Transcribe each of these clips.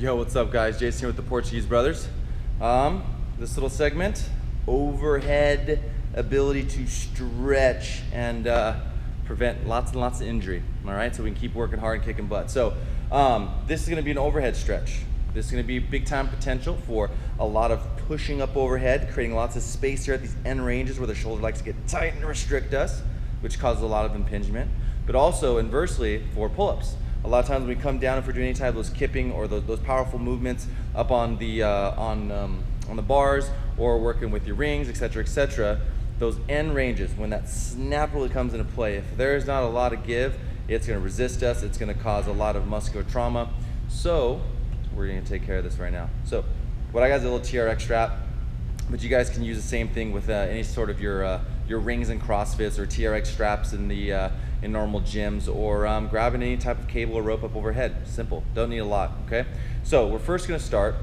Yo, what's up guys? Jason here with the Portuguese Brothers. This little segment, overhead ability to stretch and prevent lots and lots of injury. All right, so we can keep working hard and kicking butt. So this is gonna be an overhead stretch. This is gonna be big time potential for a lot of pushing up overhead, creating lots of space here at these end ranges where the shoulder likes to get tight and restrict us, which causes a lot of impingement, but also inversely for pull-ups. A lot of times when we come down, if we're doing any type of those kipping or those powerful movements up on the bars or working with your rings, etc., those end ranges, when that snap really comes into play, if there's not a lot of give, it's going to resist us. It's going to cause a lot of muscular trauma. So we're going to take care of this right now. So what I got is a little TRX strap, but you guys can use the same thing with any sort of your rings and CrossFits or TRX straps in normal gyms, or grabbing any type of cable or rope up overhead. Simple, don't need a lot, okay? So we're first gonna start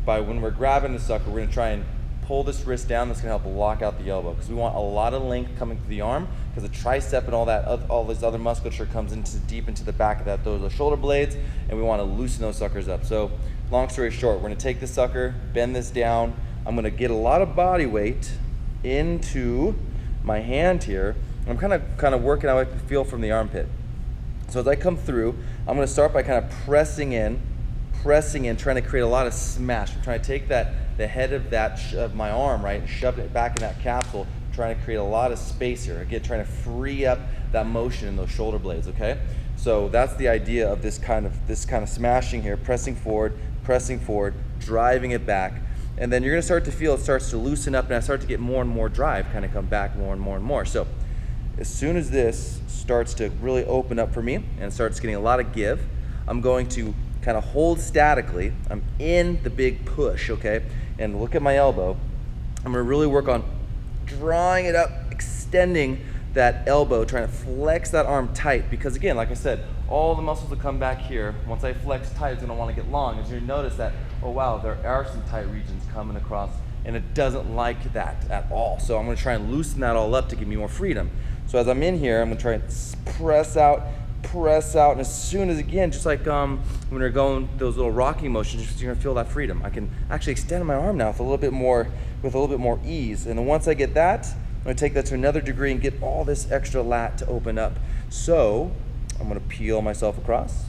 by, when we're grabbing the sucker, we're gonna try and pull this wrist down. That's gonna help lock out the elbow, because we want a lot of length coming through the arm, because the tricep and all this other musculature comes deep into the back of those shoulder blades, and we wanna loosen those suckers up. So long story short, we're gonna take this sucker, bend this down. I'm gonna get a lot of body weight into my hand here. I'm kind of working out the feel from the armpit. So as I come through, I'm going to start by kind of pressing in, trying to create a lot of smash. I'm trying to take the head of my arm, right, and shove it back in that capsule, trying to create a lot of space here. Again, trying to free up that motion in those shoulder blades, okay? So that's the idea of this kind of smashing here, pressing forward, driving it back. And then you're going to start to feel it starts to loosen up, and I start to get more and more drive, kind of come back more and more. So as soon as this starts to really open up for me and starts getting a lot of give, I'm going to kind of hold statically. I'm in the big push, okay? And look at my elbow. I'm gonna really work on drawing it up, extending that elbow, trying to flex that arm tight, because again, like I said, all the muscles that come back here, once I flex tight, it's gonna wanna get long. As you notice that, oh wow, there are some tight regions coming across, and it doesn't like that at all. So I'm gonna try and loosen that all up to give me more freedom. So as I'm in here, I'm gonna try and press out, and as soon as, again, just like when we're going those little rocking motions, you're gonna feel that freedom. I can actually extend my arm now with a little bit more ease. And then once I get that, I'm gonna take that to another degree and get all this extra lat to open up. So I'm gonna peel myself across.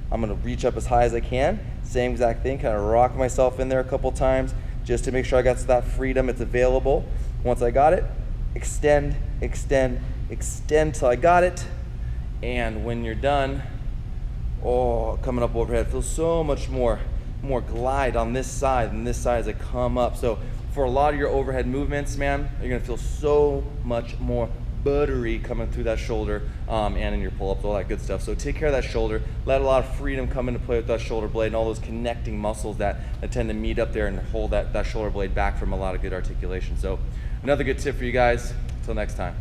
I'm gonna reach up as high as I can. Same exact thing, kind of rock myself in there a couple times just to make sure I got that freedom, it's available. Once I got it, extend till I got it. And when you're done, coming up overhead, feels so much more glide on this side than this side as I come up. So for a lot of your overhead movements, man, you're gonna feel so much more buttery coming through that shoulder and in your pull-ups, all that good stuff. So take care of that shoulder, let a lot of freedom come into play with that shoulder blade and all those connecting muscles that tend to meet up there and hold that shoulder blade back from a lot of good articulation. So another good tip for you guys. Until next time.